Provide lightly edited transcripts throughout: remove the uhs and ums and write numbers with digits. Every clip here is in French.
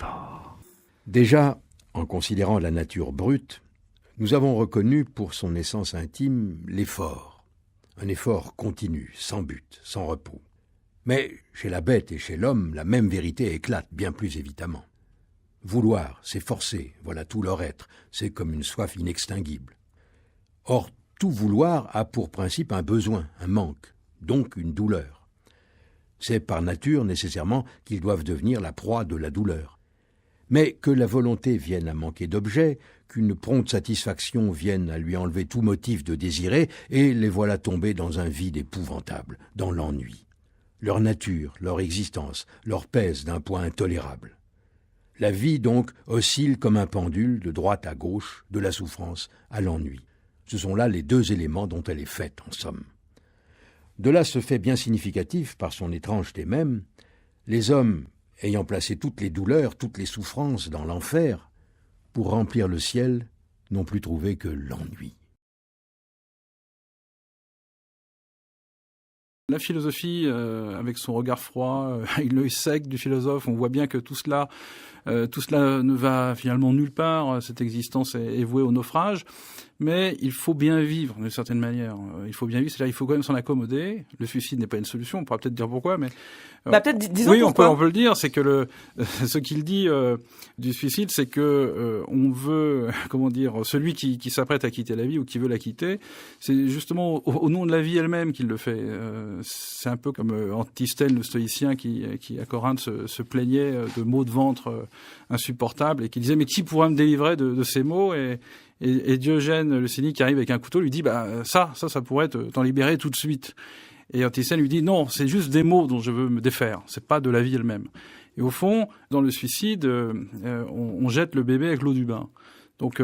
l'effort. Déjà, en considérant la nature brute, nous avons reconnu pour son essence intime l'effort. Un effort continu, sans but, sans repos. Mais chez la bête et chez l'homme, la même vérité éclate bien plus évidemment. Vouloir, c'est forcer, voilà tout leur être, c'est comme une soif inextinguible. Or, tout vouloir a pour principe un besoin, un manque, donc une douleur. C'est par nature nécessairement qu'ils doivent devenir la proie de la douleur. Mais que la volonté vienne à manquer d'objet, qu'une prompte satisfaction vienne à lui enlever tout motif de désirer, et les voilà tombés dans un vide épouvantable, dans l'ennui. Leur nature, leur existence, leur pèse d'un poids intolérable. La vie, donc, oscille comme un pendule de droite à gauche, de la souffrance à l'ennui. Ce sont là les deux éléments dont elle est faite, en somme. De là ce fait bien significatif, par son étrangeté même, les hommes, ayant placé toutes les douleurs, toutes les souffrances dans l'enfer, pour remplir le ciel, n'ont plus trouvé que l'ennui. La philosophie, avec son regard froid, avec l'œil sec du philosophe, on voit bien que tout cela ne va finalement nulle part. Cette existence est vouée au naufrage. Mais il faut bien vivre d'une certaine manière. Il faut bien vivre, c'est-à-dire il faut quand même s'en accommoder. Le suicide n'est pas une solution. On pourra peut-être dire pourquoi, mais disons oui, pourquoi. on peut le dire. C'est que ce qu'il dit du suicide, c'est que on veut, comment dire, celui qui s'apprête à quitter la vie ou qui veut la quitter, c'est justement au nom de la vie elle-même qu'il le fait. C'est un peu comme Antisthène, le stoïcien, qui à Corinthe se plaignait de maux de ventre insupportables et qui disait mais qui pourra me délivrer de ces maux et Diogène, le cynique, qui arrive avec un couteau, lui dit ça pourrait t'en libérer tout de suite. Et Antisthène lui dit non, c'est juste des mots dont je veux me défaire, c'est pas de la vie elle-même. Et au fond, dans le suicide, on jette le bébé avec l'eau du bain. Donc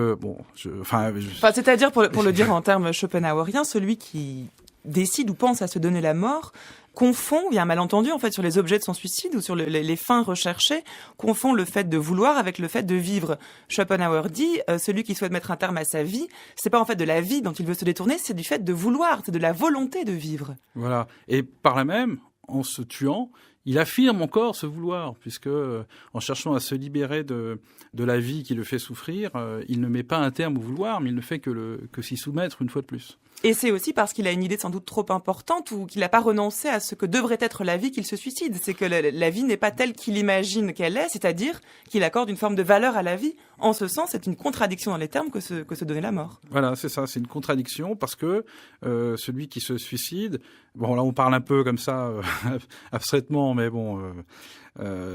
c'est-à-dire pour le dire en termes schopenhaueriens, celui qui décide ou pense à se donner la mort confond, il y a un malentendu en fait sur les objets de son suicide ou sur les fins recherchées, confond le fait de vouloir avec le fait de vivre. Schopenhauer dit, celui qui souhaite mettre un terme à sa vie, c'est pas en fait de la vie dont il veut se détourner, c'est du fait de vouloir, c'est de la volonté de vivre. Voilà. Et par là même, en se tuant, il affirme encore ce vouloir, puisque en cherchant à se libérer de la vie qui le fait souffrir, il ne met pas un terme au vouloir, mais il ne fait que s'y soumettre une fois de plus. Et c'est aussi parce qu'il a une idée sans doute trop importante ou qu'il n'a pas renoncé à ce que devrait être la vie qu'il se suicide. C'est que la vie n'est pas telle qu'il imagine qu'elle est, c'est-à-dire qu'il accorde une forme de valeur à la vie. En ce sens, c'est une contradiction dans les termes que se donner la mort. Voilà, c'est ça, c'est une contradiction parce que celui qui se suicide, bon là on parle un peu comme ça abstraitement, mais bon...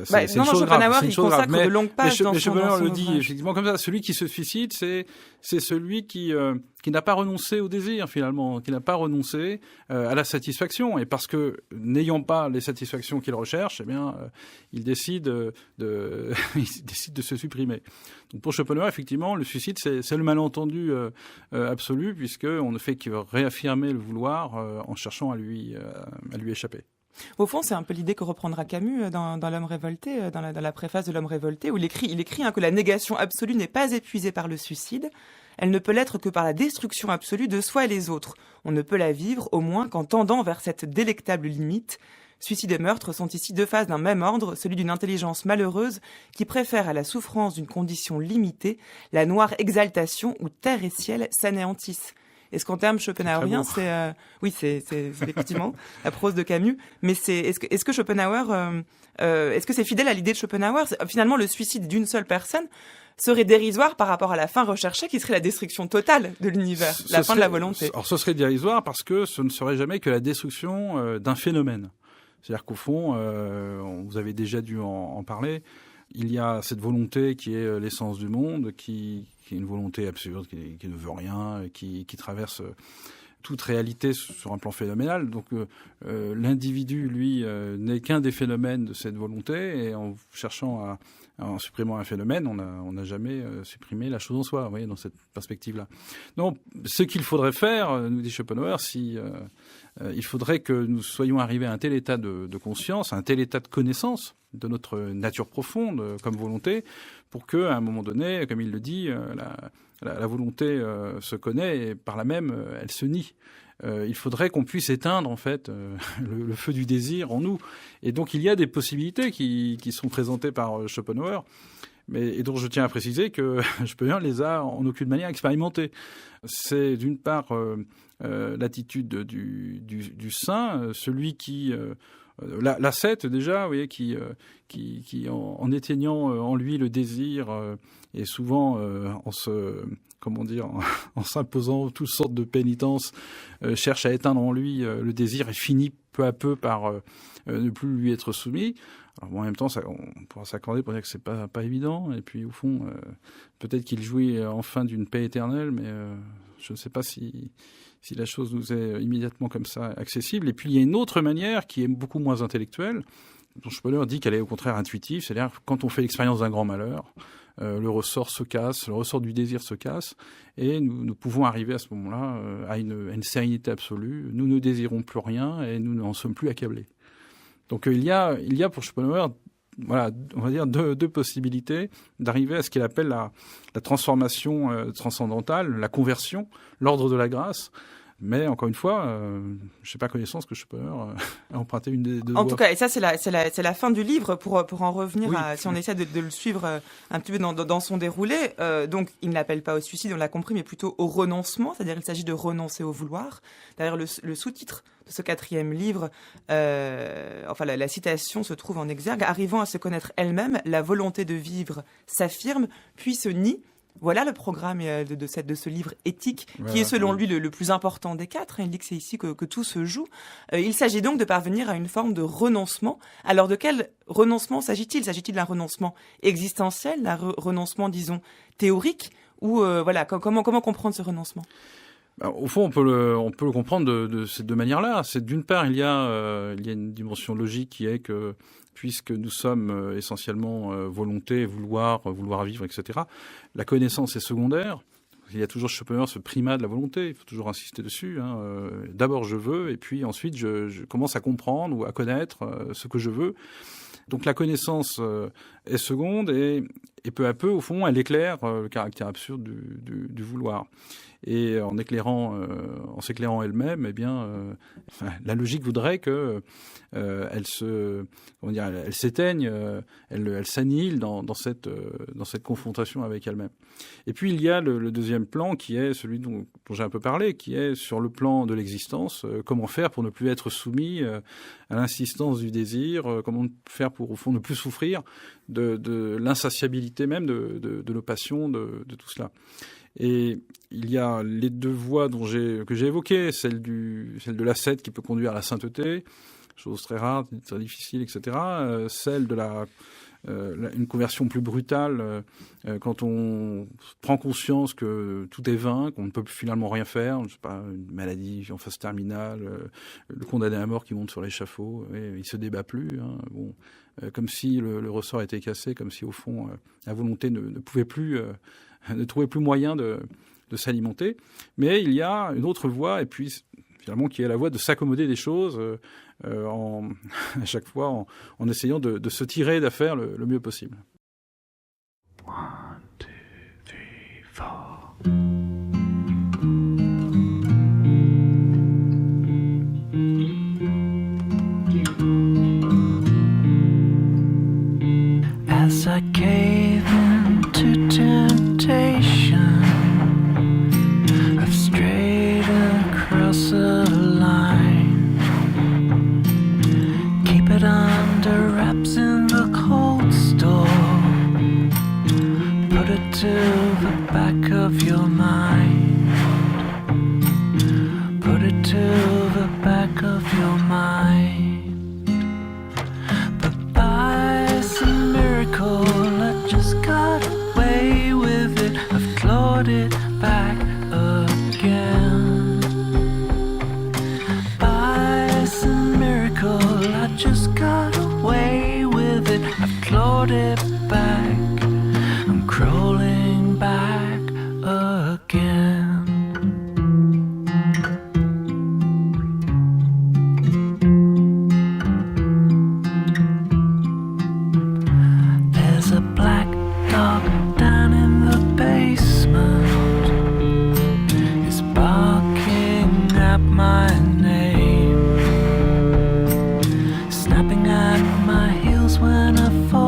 c'est une chose grave. Il consacre de longues pages dans son Schopenhauer le dit ouvrage. effectivement comme ça. Celui qui se suicide, c'est celui qui n'a pas renoncé au désir finalement, qui n'a pas renoncé à la satisfaction. Et parce que n'ayant pas les satisfactions qu'il recherche, eh bien, il décide il décide de se supprimer. Donc pour Schopenhauer, effectivement, le suicide, c'est le malentendu absolu, puisque on ne fait que réaffirmer le vouloir en cherchant à lui échapper. Au fond, c'est un peu l'idée que reprendra Camus dans L'Homme révolté, dans la préface de L'Homme révolté, où il écrit que la négation absolue n'est pas épuisée par le suicide. Elle ne peut l'être que par la destruction absolue de soi et les autres. On ne peut la vivre, au moins, qu'en tendant vers cette délectable limite. Suicide et meurtre sont ici deux phases d'un même ordre, celui d'une intelligence malheureuse qui préfère à la souffrance d'une condition limitée la noire exaltation où terre et ciel s'anéantissent. Est-ce qu'en termes schopenhaueriens, c'est effectivement la prose de Camus, mais est-ce que Schopenhauer, est-ce que c'est fidèle à l'idée de Schopenhauer? Finalement, le suicide d'une seule personne serait dérisoire par rapport à la fin recherchée qui serait la destruction totale de l'univers, la fin de la volonté. Alors ce serait dérisoire parce que ce ne serait jamais que la destruction d'un phénomène. C'est-à-dire qu'au fond, vous avez déjà dû en parler, il y a cette volonté qui est l'essence du monde, qui est une volonté absurde, qui ne veut rien, qui traverse toute réalité sur un plan phénoménal. Donc l'individu, lui, n'est qu'un des phénomènes de cette volonté, et en cherchant en supprimant un phénomène, on n'a jamais supprimé la chose en soi, vous voyez, dans cette perspective-là. Donc, ce qu'il faudrait faire, nous dit Schopenhauer, il faudrait que nous soyons arrivés à un tel état de conscience, à un tel état de connaissance de notre nature profonde comme volonté, pour que, à un moment donné, comme il le dit, la volonté se connaît et par là même, elle se nie. il faudrait qu'on puisse éteindre en fait le feu du désir en nous. Et donc il y a des possibilités qui sont présentées par Schopenhauer, et dont je tiens à préciser que Schopenhauer les a en aucune manière expérimentées. C'est d'une part l'attitude du saint, celui qui l'ascète déjà, vous voyez, qui en éteignant en lui le désir et souvent en s'imposant toutes sortes de pénitences, cherche à éteindre en lui le désir et finit peu à peu par ne plus lui être soumis. Alors bon, en même temps, on pourra s'accorder pour dire que c'est pas évident. Et puis au fond, peut-être qu'il jouit enfin d'une paix éternelle, mais je ne sais pas si la chose nous est immédiatement comme ça accessible. Et puis il y a une autre manière qui est beaucoup moins intellectuelle, dont Schopenhauer dit qu'elle est au contraire intuitive, c'est-à-dire quand on fait l'expérience d'un grand malheur, le ressort se casse, le ressort du désir se casse, et nous pouvons arriver à ce moment-là à une sérénité absolue. Nous ne désirons plus rien et nous n'en sommes plus accablés. Donc il y a pour Schopenhauer, voilà, on va dire deux possibilités d'arriver à ce qu'il appelle la transformation transcendantale, la conversion, l'ordre de la grâce. Mais encore une fois, je n'ai pas connaissance que Schopenhauer a emprunté une des deux voies. En tout cas, et ça c'est la fin du livre pour en revenir oui. si on essaie de le suivre un petit peu dans son déroulé. Donc il ne l'appelle pas au suicide, on l'a compris, mais plutôt au renoncement, c'est-à-dire il s'agit de renoncer au vouloir. D'ailleurs le sous-titre de ce 4e livre, la citation se trouve en exergue. Arrivant à se connaître elle-même, la volonté de vivre s'affirme, puis se nie. Voilà le programme de ce livre éthique qui est selon lui le plus important des 4. Il dit que c'est ici que tout se joue. Il s'agit donc de parvenir à une forme de renoncement. Alors de quel renoncement s'agit-il ? S'agit-il d'un renoncement existentiel, d'un renoncement, disons, théorique ? Ou comment comprendre ce renoncement ? Au fond, on peut le comprendre de ces deux manières-là. C'est d'une part, il y a une dimension logique qui est que puisque nous sommes essentiellement volonté, vouloir vivre, etc., la connaissance est secondaire. Il y a toujours Schopenhauer ce primat de la volonté, il faut toujours insister dessus. D'abord je veux, et puis ensuite je commence à comprendre ou à connaître ce que je veux. Donc la connaissance est seconde, et peu à peu, au fond, elle éclaire le caractère absurde du vouloir. Et en s'éclairant elle-même, eh bien, la logique voudrait que elle s'éteigne, elle s'annihile dans cette confrontation avec elle-même. Et puis il y a le deuxième plan qui est celui dont j'ai un peu parlé, qui est sur le plan de l'existence. Comment faire pour ne plus être soumis à l'insistance du désir, comment faire pour, au fond, ne plus souffrir de l'insatiabilité même de nos passions, de tout cela. Et il y a les deux voies que j'ai évoquées, celle de l'ascète qui peut conduire à la sainteté, chose très rare, très difficile, etc. Celle de une conversion plus brutale, quand on prend conscience que tout est vain, qu'on ne peut finalement rien faire, je sais pas, une maladie en phase terminale, le condamné à mort qui monte sur l'échafaud, et il se débat plus, comme si le ressort était cassé, comme si au fond la volonté ne pouvait plus, ne trouvait plus moyen de s'alimenter. Mais il y a une autre voie, et puis finalement qui est la voie de s'accommoder des choses à chaque fois en essayant de se tirer d'affaire le mieux possible. 1, 2, 3, 4. As I cave into temptation, I've strayed across a line. Keep it under wraps in the cold store. Put it to the back of your mind. Put it to the back of your mind. But by some miracle, I just got away with it. I've clawed it back again. By some miracle, I just got away with it. I've clawed it back. I'm crawling back again. There's a black dog down in the basement. It's barking at my when I fall